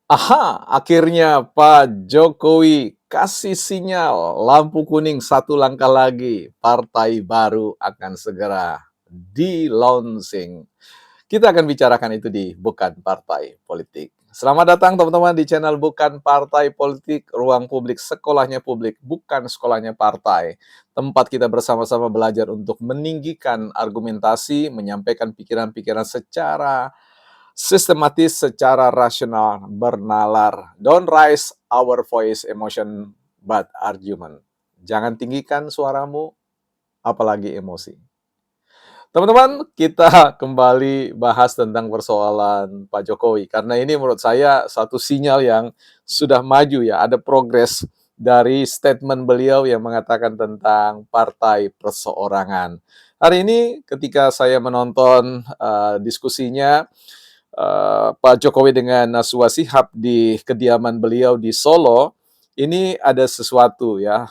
Aha, akhirnya Pak Jokowi kasih sinyal lampu kuning satu langkah lagi. Partai baru akan segera di-launching. Kita akan bicarakan itu di Bukan Partai Politik. Selamat datang teman-teman di channel Bukan Partai Politik, ruang publik sekolahnya publik, bukan sekolahnya partai. Tempat kita bersama-sama belajar untuk meninggikan argumentasi, menyampaikan pikiran-pikiran secara sistematis, secara rasional, bernalar. Don't raise our voice emotion but argument. Jangan tinggikan suaramu, apalagi emosi. Teman-teman, kita kembali bahas tentang persoalan Pak Jokowi. Karena ini menurut saya satu sinyal yang sudah maju ya, ada progres dari statement beliau yang mengatakan tentang partai perseorangan. Hari ini ketika saya menonton diskusinya Pak Jokowi dengan Najwa Shihab di kediaman beliau di Solo, ini ada sesuatu ya,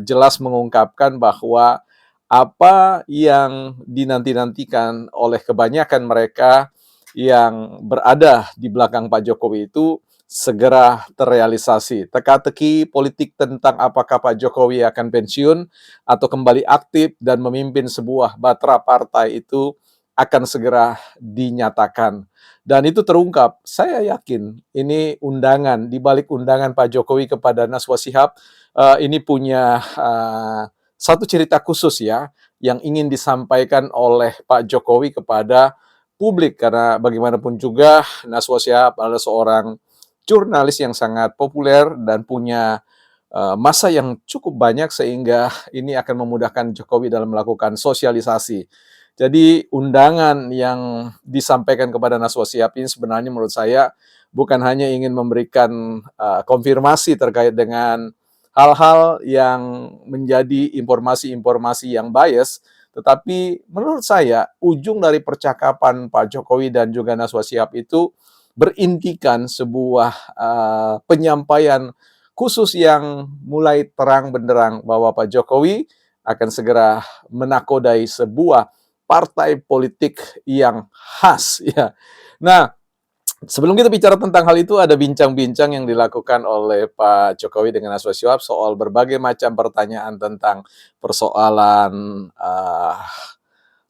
jelas mengungkapkan bahwa apa yang dinanti-nantikan oleh kebanyakan mereka yang berada di belakang Pak Jokowi itu segera terrealisasi. Teka-teki politik tentang apakah Pak Jokowi akan pensiun atau kembali aktif dan memimpin sebuah batra partai itu akan segera dinyatakan. Dan itu terungkap. Saya yakin ini undangan, di balik undangan Pak Jokowi kepada Najwa Shihab, ini punya satu cerita khusus ya, yang ingin disampaikan oleh Pak Jokowi kepada publik. Karena bagaimanapun juga Najwa Shihab adalah seorang jurnalis yang sangat populer dan punya masa yang cukup banyak sehingga ini akan memudahkan Jokowi dalam melakukan sosialisasi. Jadi undangan yang disampaikan kepada Najwa Shihab ini sebenarnya menurut saya bukan hanya ingin memberikan konfirmasi terkait dengan hal-hal yang menjadi informasi-informasi yang bias, tetapi menurut saya ujung dari percakapan Pak Jokowi dan juga Najwa Shihab itu berintikan sebuah penyampaian khusus yang mulai terang benderang bahwa Pak Jokowi akan segera menakodai sebuah partai politik yang khas ya. Nah, sebelum kita bicara tentang hal itu, ada bincang-bincang yang dilakukan oleh Pak Jokowi dengan Najwa Shihab soal berbagai macam pertanyaan tentang persoalan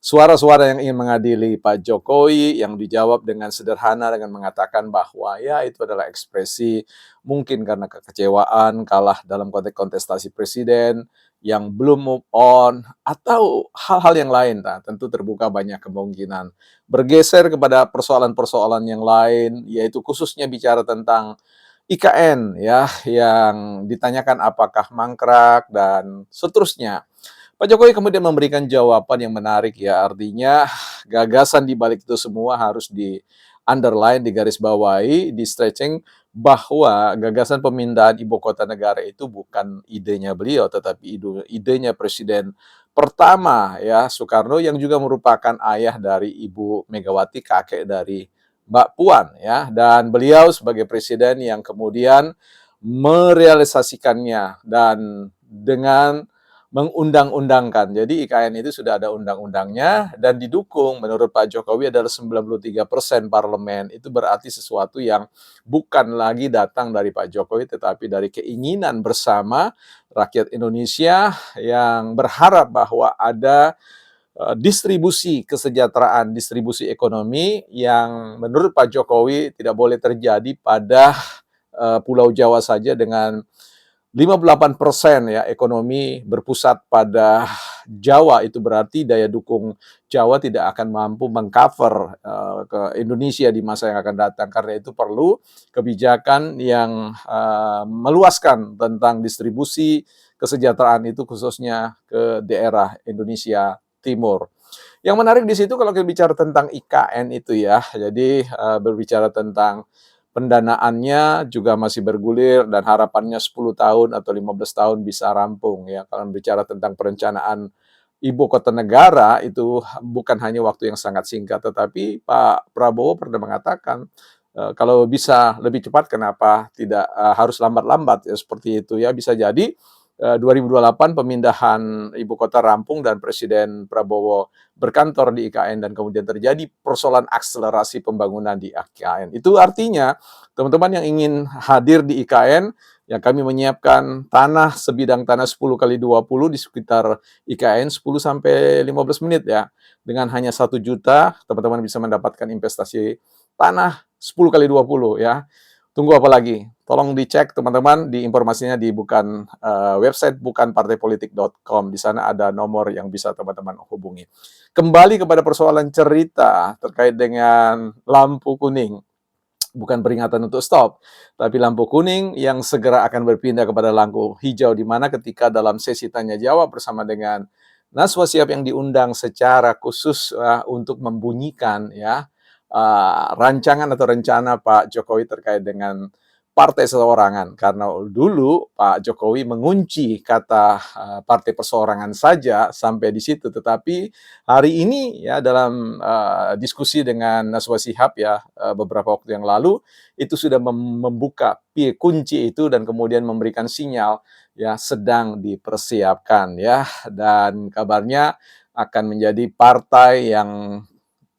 suara-suara yang ingin mengadili Pak Jokowi, yang dijawab dengan sederhana dengan mengatakan bahwa ya itu adalah ekspresi mungkin karena kekecewaan kalah dalam konteks kontestasi presiden yang belum move on atau hal-hal yang lain. Nah, tentu terbuka banyak kemungkinan. Bergeser kepada persoalan-persoalan yang lain, yaitu khususnya bicara tentang IKN ya, yang ditanyakan apakah mangkrak dan seterusnya. Pak Jokowi kemudian memberikan jawaban yang menarik ya, artinya gagasan di balik itu semua harus di-underline, digarisbawahi, di-stretching bahwa gagasan pemindahan ibu kota negara itu bukan idenya beliau, tetapi idenya Presiden pertama ya, Soekarno yang juga merupakan ayah dari Ibu Megawati, kakek dari Mbak Puan ya, dan beliau sebagai presiden yang kemudian merealisasikannya dan dengan mengundang-undangkan. Jadi IKN itu sudah ada undang-undangnya dan didukung menurut Pak Jokowi adalah 93% parlemen. Itu berarti sesuatu yang bukan lagi datang dari Pak Jokowi tetapi dari keinginan bersama rakyat Indonesia yang berharap bahwa ada distribusi kesejahteraan, distribusi ekonomi yang menurut Pak Jokowi tidak boleh terjadi pada Pulau Jawa saja dengan 58% ya ekonomi berpusat pada Jawa, itu berarti daya dukung Jawa tidak akan mampu mengcover ke Indonesia di masa yang akan datang. Karena itu perlu kebijakan yang meluaskan tentang distribusi kesejahteraan itu khususnya ke daerah Indonesia Timur. Yang menarik di situ kalau kita bicara tentang IKN itu ya, jadi berbicara tentang pendanaannya juga masih bergulir dan harapannya 10 tahun atau 15 tahun bisa rampung ya. Kalau bicara tentang perencanaan ibu kota negara itu bukan hanya waktu yang sangat singkat, tetapi Pak Prabowo pernah mengatakan kalau bisa lebih cepat kenapa tidak harus lambat-lambat ya seperti itu ya. Bisa jadi 2028 pemindahan ibu kota rampung dan Presiden Prabowo berkantor di IKN dan kemudian terjadi persoalan akselerasi pembangunan di IKN. Itu artinya teman-teman yang ingin hadir di IKN, yang kami menyiapkan tanah sebidang tanah 10x20 di sekitar IKN 10 sampai 15 menit ya. Dengan hanya 1 juta, teman-teman bisa mendapatkan investasi tanah 10x20 ya. Tunggu apa lagi? Tolong dicek teman-teman di informasinya di website bukanpartaipolitik.com. Di sana ada nomor yang bisa teman-teman hubungi. Kembali kepada persoalan cerita terkait dengan lampu kuning. Bukan peringatan untuk stop, tapi lampu kuning yang segera akan berpindah kepada lampu hijau, di mana ketika dalam sesi tanya jawab bersama dengan Naswa Shihab yang diundang secara khusus untuk membunyikan rancangan atau rencana Pak Jokowi terkait dengan partai seseorangan, karena dulu Pak Jokowi mengunci kata partai perseorangan saja sampai di situ, tetapi hari ini ya dalam diskusi dengan Naswa Shihab ya beberapa waktu yang lalu itu sudah membuka kunci itu dan kemudian memberikan sinyal ya sedang dipersiapkan ya, dan kabarnya akan menjadi partai yang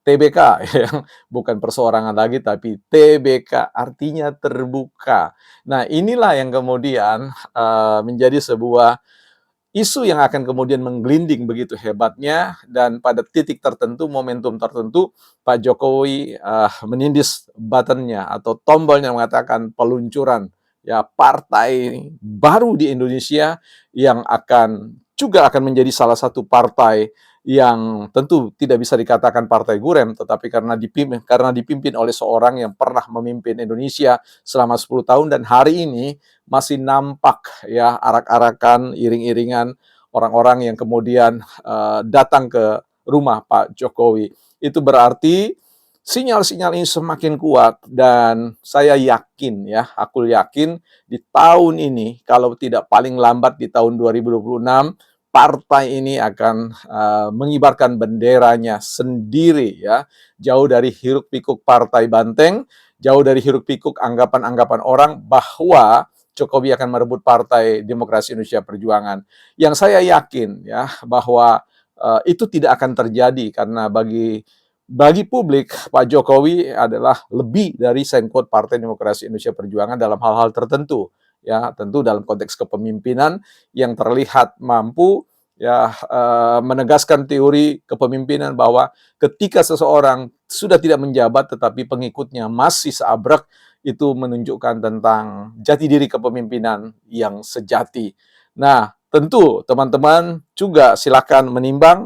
TBK yang bukan perseorangan lagi tapi TBK, artinya terbuka. Nah, inilah yang kemudian menjadi sebuah isu yang akan kemudian menggelinding begitu hebatnya, dan pada titik tertentu, momentum tertentu, Pak Jokowi menindis buttonnya atau tombolnya, mengatakan peluncuran ya partai baru di Indonesia yang juga akan menjadi salah satu partai yang tentu tidak bisa dikatakan partai gurem, tetapi karena dipimpin oleh seorang yang pernah memimpin Indonesia selama 10 tahun dan hari ini masih nampak ya arak-arakan, iring-iringan orang-orang yang kemudian datang ke rumah Pak Jokowi. Itu berarti sinyal-sinyal ini semakin kuat dan saya yakin ya, aku yakin di tahun ini kalau tidak paling lambat di tahun 2026 partai ini akan mengibarkan benderanya sendiri ya, jauh dari hiruk-pikuk partai banteng, jauh dari hiruk-pikuk anggapan-anggapan orang bahwa Jokowi akan merebut Partai Demokrasi Indonesia Perjuangan. Yang saya yakin ya bahwa itu tidak akan terjadi karena bagi publik Pak Jokowi adalah lebih dari sengkot Partai Demokrasi Indonesia Perjuangan dalam hal-hal tertentu. Ya, tentu dalam konteks kepemimpinan yang terlihat mampu ya menegaskan teori kepemimpinan bahwa ketika seseorang sudah tidak menjabat tetapi pengikutnya masih seabrek, itu menunjukkan tentang jati diri kepemimpinan yang sejati. Nah, tentu teman-teman juga silakan menimbang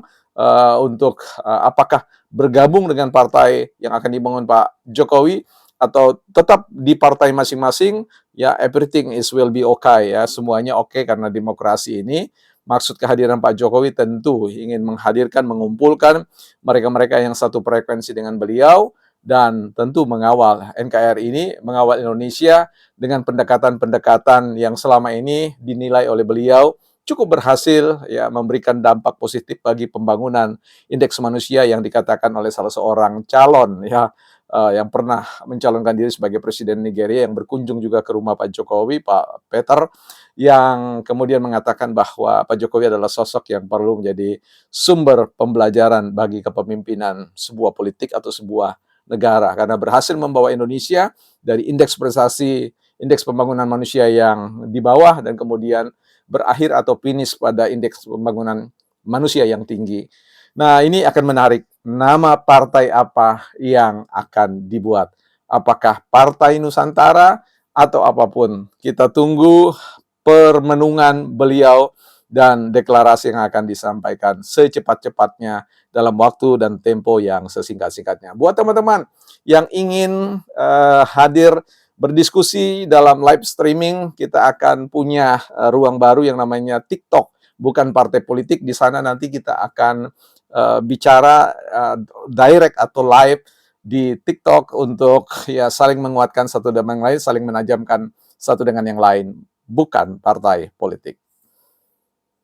untuk apakah bergabung dengan partai yang akan dibangun Pak Jokowi atau tetap di partai masing-masing. Ya, everything will be okay ya, semuanya oke karena demokrasi ini. Maksud kehadiran Pak Jokowi tentu ingin mengumpulkan mereka-mereka yang satu frekuensi dengan beliau, dan tentu mengawal NKRI ini, mengawal Indonesia dengan pendekatan-pendekatan yang selama ini dinilai oleh beliau cukup berhasil ya memberikan dampak positif bagi pembangunan indeks manusia yang dikatakan oleh salah seorang calon ya yang pernah mencalonkan diri sebagai presiden Nigeria yang berkunjung juga ke rumah Pak Jokowi, Pak Peter, yang kemudian mengatakan bahwa Pak Jokowi adalah sosok yang perlu menjadi sumber pembelajaran bagi kepemimpinan sebuah politik atau sebuah negara, karena berhasil membawa Indonesia dari indeks prestasi, indeks pembangunan manusia yang di bawah dan kemudian berakhir atau finish pada indeks pembangunan manusia yang tinggi. Nah, ini akan menarik. Nama partai apa yang akan dibuat? Apakah Partai Nusantara atau apapun? Kita tunggu permenungan beliau dan deklarasi yang akan disampaikan secepat-cepatnya dalam waktu dan tempo yang sesingkat-singkatnya. Buat teman-teman yang ingin hadir berdiskusi dalam live streaming, kita akan punya ruang baru yang namanya TikTok, bukan partai politik. Di sana nanti kita akan bicara direct atau live di TikTok untuk ya saling menguatkan satu dengan yang lain, saling menajamkan satu dengan yang lain, bukan partai politik.